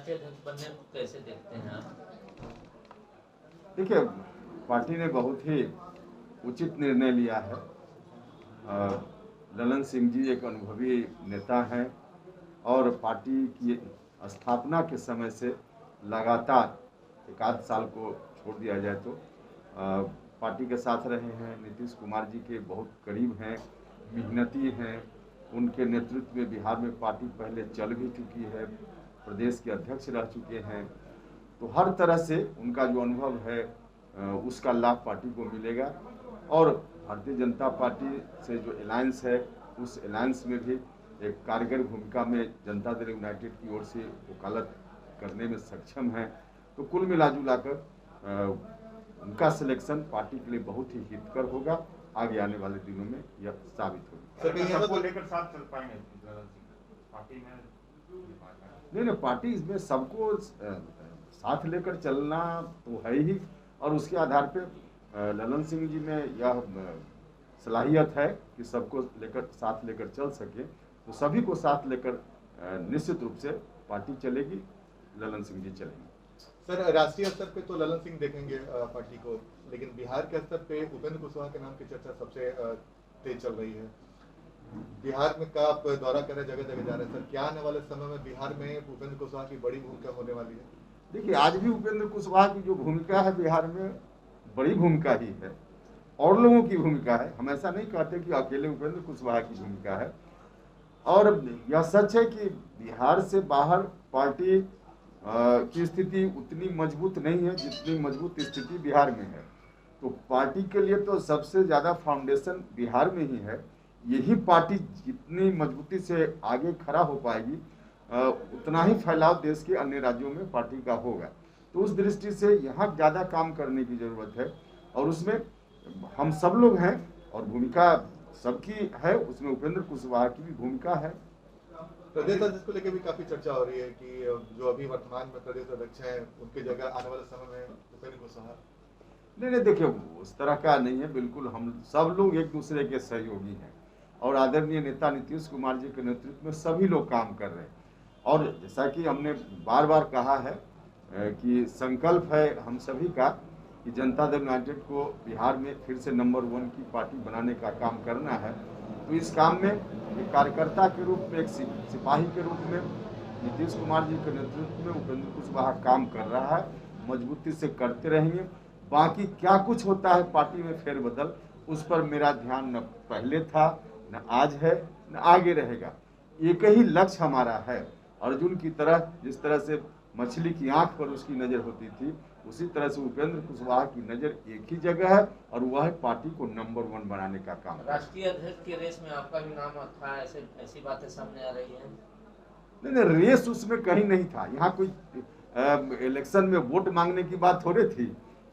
राष्ट्रीय अध्यक्ष बनने को कैसे देखते हैं आप? देखिए, पार्टी ने बहुत ही उचित निर्णय लिया है। ललन सिंह जी एक अनुभवी नेता हैं और पार्टी की स्थापना के समय से लगातार एक आध साल को छोड़ दिया जाए तो पार्टी के साथ रहे हैं। नीतीश कुमार जी के बहुत करीब हैं, मेहनती हैं। उनके नेतृत्व में बिहार में पार्टी पहले चल भी चुकी है, प्रदेश के अध्यक्ष रह चुके हैं। तो हर तरह से उनका जो अनुभव है उसका लाभ पार्टी को मिलेगा और भारतीय जनता पार्टी से जो अलायंस है उस अलायंस में भी एक कारगर भूमिका में जनता दल यूनाइटेड की ओर से वकालत करने में सक्षम है। तो कुल मिला कर उनका सिलेक्शन पार्टी के लिए बहुत ही हितकर होगा। आगे आने वाले दिनों में यह साबित होगा। सबको लेकर साथ चल पाएंगे पार्टी में? नहीं, पार्टी इसमें सबको साथ लेकर चलना तो है ही और उसके आधार पे ललन सिंह जी में यह सलाहियत है कि सबको लेकर साथ लेकर चल सके। तो सभी को साथ लेकर निश्चित रूप से पार्टी चलेगी, ललन सिंह जी चलेंगे। सर, राष्ट्रीय स्तर पे तो ललन सिंह देखेंगे पार्टी को, लेकिन बिहार के स्तर पे उपेंद्र कुशवाहा के नाम की चर्चा सबसे तेज चल रही है। बिहार में का आप दौरा कर रहे, जगह जगह जा रहे हैं सर, क्या आने वाले समय में बिहार में उपेंद्र कुशवाहा की बड़ी भूमिका होने वाली है? देखिए, आज भी उपेंद्र कुशवाहा की जो भूमिका है बिहार में बड़ी भूमिका ही है और लोगों की भूमिका है। हम ऐसा नहीं कहते कि अकेले उपेंद्र कुशवाहा की भूमिका है। और यह सच है कि बिहार से बाहर पार्टी की स्थिति उतनी मजबूत नहीं है जितनी मजबूत स्थिति बिहार में है। तो पार्टी के लिए तो सबसे ज़्यादा फाउंडेशन बिहार में ही है। यही पार्टी जितनी मजबूती से आगे खड़ा हो पाएगी उतना ही फैलाव देश के अन्य राज्यों में पार्टी का होगा। तो उस दृष्टि से यहाँ ज़्यादा काम करने की ज़रूरत है और उसमें हम सब लोग हैं और भूमिका सबकी है, उसमें उपेंद्र कुशवाहा की भी भूमिका है। प्रदेश अध्यक्ष को लेकर भी काफी चर्चा हो रही है कि जो अभी वर्तमान में प्रदेश अध्यक्ष हैं उनकी जगह आने वाले समय में उपेंद्र कुशवाहा। नहीं, देखिए, उस तरह का नहीं है। बिल्कुल हम सब लोग एक दूसरे के सहयोगी हैं और आदरणीय नेता नीतीश कुमार जी के नेतृत्व में सभी लोग काम कर रहे हैं। और जैसा कि हमने बार बार कहा है कि संकल्प है हम सभी का कि जनता दल यूनाइटेड को बिहार में फिर से नंबर 1 की पार्टी बनाने का काम करना है। तो इस काम में एक कार्यकर्ता के रूप में, एक सिपाही के रूप में नीतीश कुमार जी के नेतृत्व में उपेंद्र कुशवाहा काम कर रहा है, मजबूती से करते रहेंगे। बाकी क्या कुछ होता है पार्टी में फेरबदल, उस पर मेरा ध्यान न पहले था, न आज है, न आगे रहेगा। एक ही लक्ष्य हमारा है। अर्जुन की तरह जिस तरह से मछली की आंख पर उसकी नज़र होती थी, उसी तरह से उपेंद्र कुशवाहा की नज़र एक ही जगह है और वह है पार्टी को नंबर 1 बनाने का काम। राष्ट्रीय अध्यक्ष के रेस में आपका भी नाम था, ऐसी बातें सामने आ रही हैं? नहीं, रेस उसमें कहीं नहीं था। यहाँ कोई इलेक्शन में वोट मांगने की बात थोड़ी थी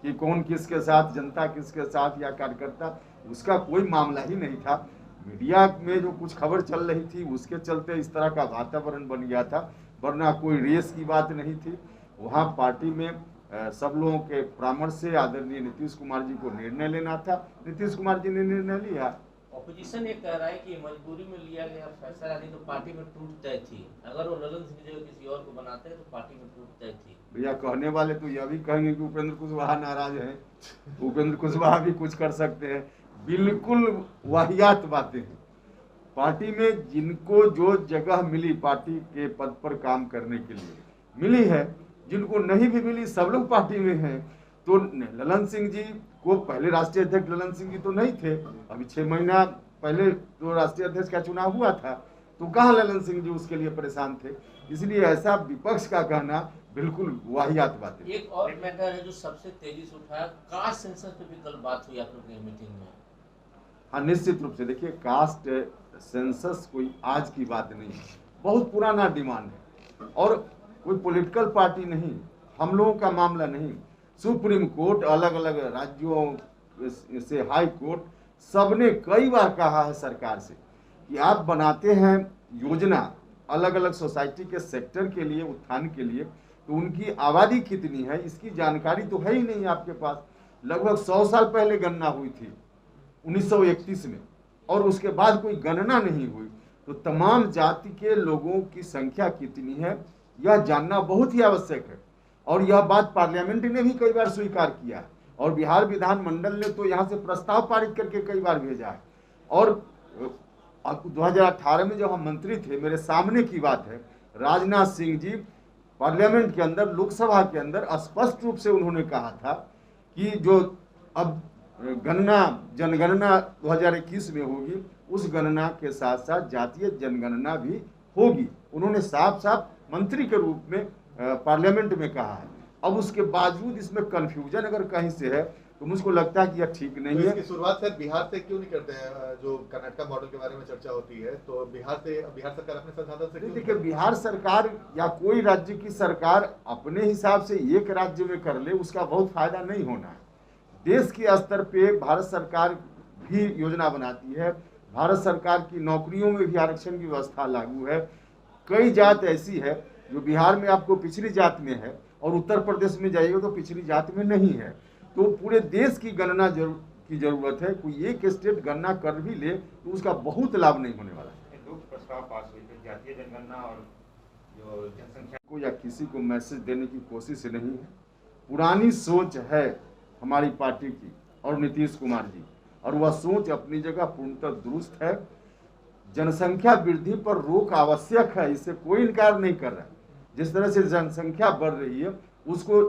कि कौन किसके साथ, जनता किसके साथ या कार्यकर्ता, उसका कोई मामला ही नहीं था। मीडिया में जो कुछ खबर चल रही थी उसके चलते इस तरह का वातावरण बन गया था, वरना कोई रेस की बात नहीं थी। वहाँ पार्टी में सब लोगों के परामर्श से आदरणीय नीतीश कुमार जी को निर्णय लेना था। नीतीश कुमार जी ने निर्णय लिया। ऑपोजिशन ये कह रहा है कि मजबूरी में लिया गया फैसला, नहीं तो पार्टी में टूट तय थी। अगर वो ललन सिंह जगह किसी और को बनाते तो पार्टी में टूट तय थी। भैया, कहने वाले तो यह भी कहेंगे कि उपेंद्र कुशवाहा नाराज है, उपेंद्र कुशवाहा भी कुछ कर सकते हैं। बिल्कुल वाहियात बातें हैं। पार्टी में जिनको जो जगह मिली पार्टी के पद पर काम करने के लिए मिली है, जिनको नहीं भी मिली सब लोग पार्टी में हैं। तो ललन सिंह जी को पहले राष्ट्रीय अध्यक्ष ललन सिंह जी तो नहीं थे, अभी 6 महीना पहले जो राष्ट्रीय अध्यक्ष का चुनाव हुआ था तो कहाँ ललन सिंह जी उसके लिए परेशान थे। इसलिए ऐसा विपक्ष का कहना बिल्कुल वाहियात बात है। एक और मैटर है जो सबसे तेजी से उठाया, कास्ट सेंसस पे भी कल बात हुई आप लोग की मीटिंग में। हाँ, निश्चित रूप से। देखिए, कास्ट सेंसस कोई आज की बात नहीं है, बहुत पुराना डिमांड है और कोई पॉलिटिकल पार्टी नहीं, हम लोगों का मामला नहीं। सुप्रीम कोर्ट, अलग अलग राज्यों से हाई कोर्ट, सबने कई बार कहा है सरकार से कि आप बनाते हैं योजना अलग अलग सोसाइटी के सेक्टर के लिए, उत्थान के लिए, तो उनकी आबादी कितनी है इसकी जानकारी तो है ही नहीं आपके पास। लगभग 100 साल पहले गणना हुई थी 1931 में और उसके बाद कोई गणना नहीं हुई। तो तमाम जाति के लोगों की संख्या कितनी है यह जानना बहुत ही आवश्यक है। और यह बात पार्लियामेंट ने भी कई बार स्वीकार किया है और बिहार विधानमंडल ने तो यहाँ से प्रस्ताव पारित करके कई बार भेजा है। और 2018 में जब हम मंत्री थे, मेरे सामने की बात है, राजनाथ सिंह जी पार्लियामेंट के अंदर, लोकसभा के अंदर स्पष्ट रूप से उन्होंने कहा था कि जो अब जनगणना 2021 में होगी, उस गणना के साथ साथ जातीय जनगणना भी होगी। उन्होंने साफ साफ मंत्री के रूप में पार्लियामेंट में कहा है। अब उसके बावजूद इसमें कंफ्यूजन अगर कहीं से है तो मुझको लगता है कि यह ठीक नहीं तो है। इसकी शुरुआत सर बिहार से क्यों नहीं करते हैं? जो कर्नाटक मॉडल के बारे में चर्चा होती है, तो बिहार सरकार अपने संसाधन से क्यों देखिए, बिहार सरकार या कोई राज्य की सरकार अपने हिसाब से एक राज्य में कर ले, उसका बहुत फायदा नहीं होना है। देश के स्तर पे भारत सरकार भी योजना बनाती है। भारत सरकार की नौकरियों में भी आरक्षण की व्यवस्था लागू है। कई जात ऐसी है जो बिहार में आपको पिछड़ी जात में है और उत्तर प्रदेश में जाइएगा तो पिछड़ी जात में नहीं है। तो पूरे देश की गणना की जरूरत है। कोई एक स्टेट गणना कर भी ले तो उसका बहुत लाभ नहीं होने वाला है। दो प्रस्ताव पास हुए थे, जातीय जनगणना और जो जनसंख्या को या किसी को मैसेज देने की कोशिश नहीं है। पुरानी सोच है हमारी पार्टी की और नीतीश कुमार जी, और वह सोच अपनी जगह पूर्णतः दुरुस्त है। जनसंख्या वृद्धि पर रोक आवश्यक है, इससे कोई इनकार नहीं कर रहा है। जिस तरह से जनसंख्या बढ़ रही है उसको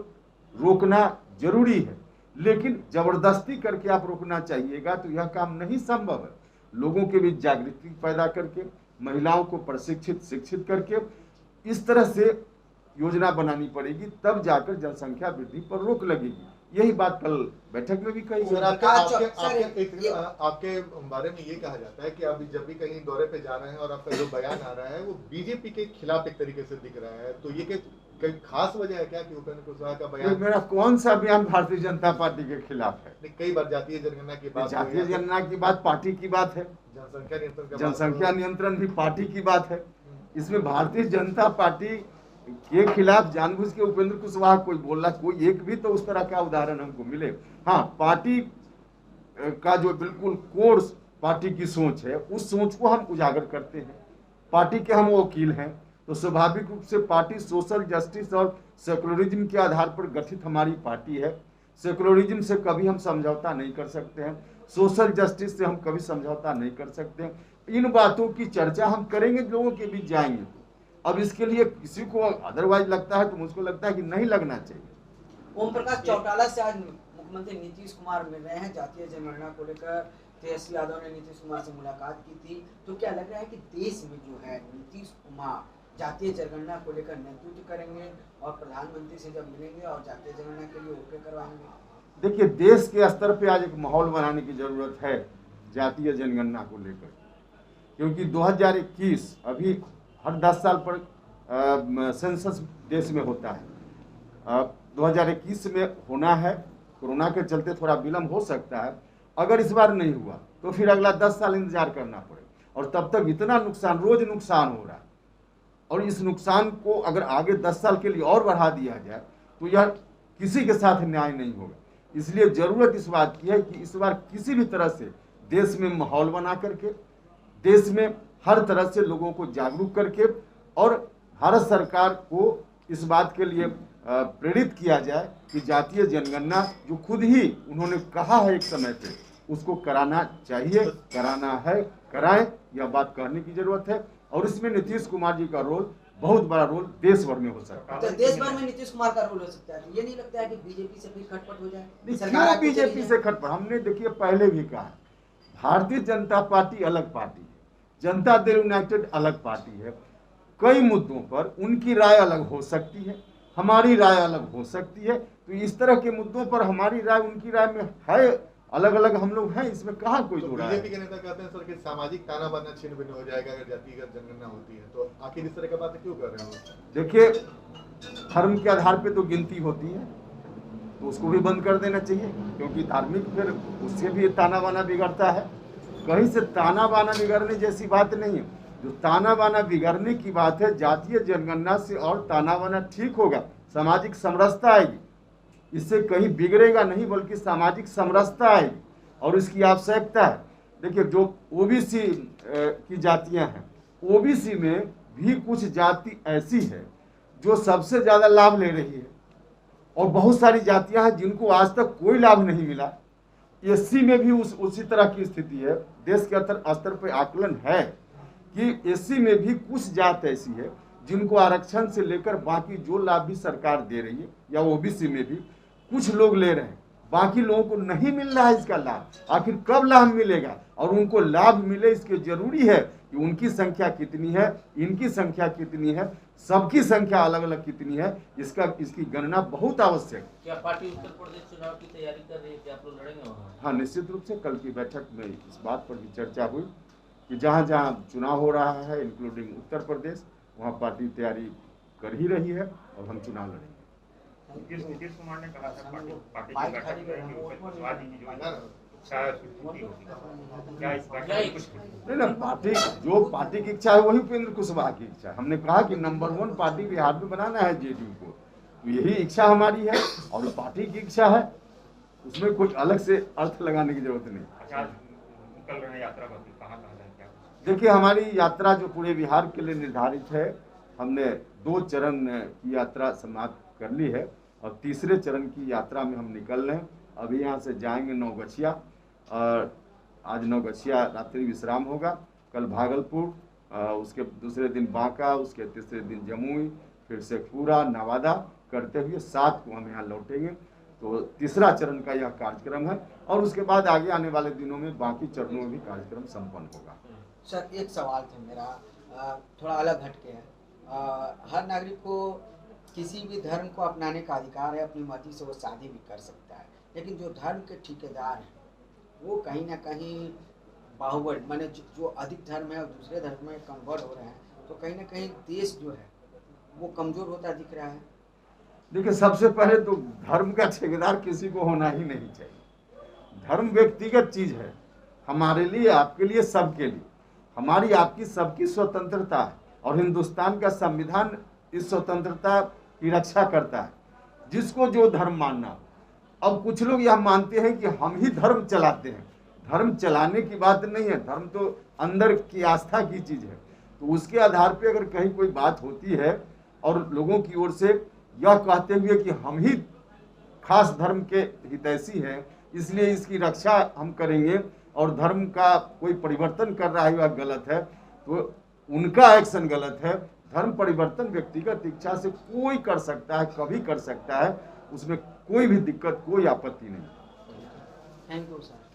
रोकना जरूरी है, लेकिन जबरदस्ती करके आप रोकना चाहिएगा तो यह काम नहीं संभव है। लोगों के बीच जागृति पैदा करके, महिलाओं को प्रशिक्षित शिक्षित करके इस तरह से योजना बनानी पड़ेगी, तब जाकर जनसंख्या वृद्धि पर रोक लगेगी। यही बात कल बैठक में भी कही सर, गई। आपके बारे में ये कहा जाता है कि अभी जब भी कहीं दौरे पे जा रहे हैं और आपका जो बयान आ रहा है वो बीजेपी के खिलाफ एक तरीके से दिख रहा है, तो ये कोई खास वजह है क्या कि उपेंद्र कुशवाहा का बयान? मेरा कौन सा बयान भारतीय जनता पार्टी के खिलाफ है? कई बार जातीय जनगणना की बात, जातीय जनगणना की बात पार्टी की बात है, जनसंख्या नियंत्रण भी पार्टी की बात है। इसमें भारतीय जनता पार्टी के खिलाफ जानबूझ के उपेंद्र कुशवाहा कोई बोल रहा, कोई एक भी तो उस तरह का उदाहरण हमको मिले। हाँ, पार्टी का जो बिल्कुल कोर्स पार्टी की सोच है, उस सोच को हम उजागर करते हैं। पार्टी के हम वकील हैं, तो स्वाभाविक रूप से पार्टी सोशल जस्टिस और सेकुलरिज्म के आधार पर गठित हमारी पार्टी है। सेकुलरिज्म से कभी हम समझौता नहीं कर सकते हैं, सोशल जस्टिस से हम कभी समझौता नहीं कर सकते हैं। इन बातों की चर्चा हम करेंगे, लोगों के बीच जाएंगे। अब इसके लिए किसी को अदरवाइज लगता है तो मुझको लगता है कि नहीं लगना चाहिए। ओम प्रकाश चौटाला से आज मुख्यमंत्री नीतीश कुमार मिल रहे हैं जातीय जनगणना को लेकर। तेजस्वी यादव ने नीतीश कुमार से मुलाकात की थी, तो क्या लग रहा है कि देश में जो है नीतीश कुमार जातीय जनगणना को लेकर नेतृत्व करेंगे और प्रधानमंत्री से जब मिलेंगे और जातीय जनगणना के लिए ओके करवाएंगे? देखिए, देश के स्तर पे आज एक माहौल बनाने की जरूरत है जातीय जनगणना को लेकर, क्योंकि 2021 अभी हर 10 साल पर सेंसस देश में होता है। 2021 में होना है, कोरोना के चलते थोड़ा विलम्ब हो सकता है। अगर इस बार नहीं हुआ तो फिर अगला 10 साल इंतजार करना पड़े, और तब तक इतना नुकसान, रोज नुकसान हो रहा है, और इस नुकसान को अगर आगे 10 साल के लिए और बढ़ा दिया जाए तो यह किसी के साथ न्याय नहीं होगा। इसलिए जरूरत इस बात की है कि इस बार किसी भी तरह से देश में माहौल बना करके, देश में हर तरह से लोगों को जागरूक करके, और भारत सरकार को इस बात के लिए प्रेरित किया जाए कि जातीय जनगणना जो खुद ही उन्होंने कहा है एक समय पे, उसको कराना चाहिए, कराना है, कराएं। यह बात कहने की जरूरत है, और इसमें नीतीश कुमार जी का रोल, बहुत बड़ा रोल देश भर में हो सकता है। तो देश भर में नीतीश कुमार का रोल हो सकता है, ये नहीं लगता है कि बीजेपी से भी खटपट हो जाए? क्यों बीजेपी से खटपट? हमने देखिए पहले भी कहा, भारतीय जनता पार्टी अलग पार्टी है, जनता दल यूनाइटेड अलग पार्टी है। कई मुद्दों पर उनकी राय अलग हो सकती है, हमारी राय अलग हो सकती है। तो इस तरह के मुद्दों पर हमारी राय उनकी राय में है, अलग अलग हम लोग हैं, इसमें कहाँ कोई जोड़ा है। बीजेपी के नेता कहते हैं सर कि सामाजिक ताना बाना छिन्न भिन्न हो जाएगा अगर जातीय जनगणना होती है, तो आखिर इस तरह की बातें क्यों कर रहे हो? देखिए, धर्म के आधार पे तो गिनती होती है, तो उसको भी बंद कर देना चाहिए, क्योंकि धार्मिक फिर उससे भी ताना बाना बिगड़ता है। कहीं से ताना बाना बिगड़ने जैसी बात नहीं है। जो ताना बाना बिगड़ने की बात है, जातीय जनगणना से और ताना बाना ठीक होगा, सामाजिक समरसता आएगी, इससे कहीं बिगड़ेगा नहीं, बल्कि सामाजिक समरसता आएगी, और इसकी आवश्यकता है। देखिए, जो ओबीसी की जातियां हैं, ओबीसी में भी कुछ जाति ऐसी है जो सबसे ज्यादा लाभ ले रही है, और बहुत सारी जातियां हैं जिनको आज तक कोई लाभ नहीं मिला। एससी में भी उसी तरह की स्थिति है। देश के स्तर पर आकलन है कि एससी में भी कुछ जात ऐसी है जिनको आरक्षण से लेकर बाकी जो लाभ भी सरकार दे रही है, या ओबीसी में भी कुछ लोग ले रहे हैं, बाकी लोगों को नहीं मिल रहा है इसका लाभ। आखिर कब लाभ मिलेगा और उनको लाभ मिले, इसके जरूरी है कि उनकी संख्या कितनी है, इनकी संख्या कितनी है, सबकी संख्या अलग अलग कितनी है, इसकी गणना बहुत आवश्यक है। क्या पार्टी उत्तर प्रदेश चुनाव की तैयारी कर रही है? क्या आप लोग लड़ेंगे वहाँ? हाँ, निश्चित रूप से कल की बैठक में इस बात पर भी चर्चा हुई कि जहाँ जहाँ चुनाव हो रहा है, इंक्लूडिंग उत्तर प्रदेश, वहाँ पार्टी तैयारी कर ही रही है और हम चुनाव लड़ेंगे। नीतीश कुमार ने कहा था पार्टी की बैठक में कि उपेंद्र कुशवाहा जी की जो इच्छा है उसकी पूर्ति होगी। क्या इस बैठक में कुछ नहीं ना, पार्टी की इच्छा है वही उपेंद्र कुशवाहा की इच्छा है। हमने कहा कि नंबर 1 पार्टी बिहार में बनाना है जेडीयू को, तो यही इच्छा हमारी है और पार्टी की इच्छा है, उसमें कोई अलग से अर्थ लगाने की जरूरत नहीं। अच्छा, निकल रहे हैं यात्रा पर, कहाँ जाए क्या? देखिए, हमारी यात्रा जो पूरे बिहार के लिए निर्धारित है, हमने 2 चरण की यात्रा समाप्त कर ली है और तीसरे चरण की यात्रा में हम निकल रहे हैं। अभी यहाँ से जाएंगे नौगछिया, और आज नौगछिया रात्रि विश्राम होगा, कल भागलपुर, उसके दूसरे दिन बांका, उसके तीसरे दिन जमुई, फिर शेखपुरा, नवादा करते हुए 7 को हम यहाँ लौटेंगे। तो तीसरा चरण का यह कार्यक्रम है और उसके बाद आगे आने वाले दिनों में बाकी चरणों में भी कार्यक्रम संपन्न होगा। सर, एक सवाल था मेरा, थोड़ा अलग हटके है। हर नागरिक को किसी भी धर्म को अपनाने का अधिकार है, अपनी मर्जी से वो शादी भी कर सकता है, लेकिन जो धर्म के ठेकेदार हैं वो कहीं ना कहीं बाहुबल माने जो अधिक धर्म है और दूसरे धर्म में कन्वर्ट हो रहे हैं, तो कहीं ना कहीं देश जो है वो कमजोर होता दिख रहा है। देखिए, सबसे पहले तो धर्म का ठेकेदार किसी को होना ही नहीं चाहिए। धर्म व्यक्तिगत चीज है, हमारे लिए, आपके लिए, सबके लिए। हमारी आपकी सबकी स्वतंत्रता है और हिंदुस्तान का संविधान इस स्वतंत्रता की रक्षा करता है, जिसको जो धर्म मानना। अब कुछ लोग यह मानते हैं कि हम ही धर्म चलाते हैं। धर्म चलाने की बात नहीं है, धर्म तो अंदर की आस्था की चीज है। तो उसके आधार पे अगर कहीं कोई बात होती है और लोगों की ओर से यह कहते हुए कि हम ही खास धर्म के हितैषी हैं, इसलिए इसकी रक्षा हम करेंगे, और धर्म का कोई परिवर्तन कर रहा है वह गलत है, तो उनका एक्शन गलत है। धर्म परिवर्तन व्यक्तिगत इच्छा से कोई कर सकता है, कभी कर सकता है, उसमें कोई भी दिक्कत, कोई आपत्ति नहीं। Thank you sir.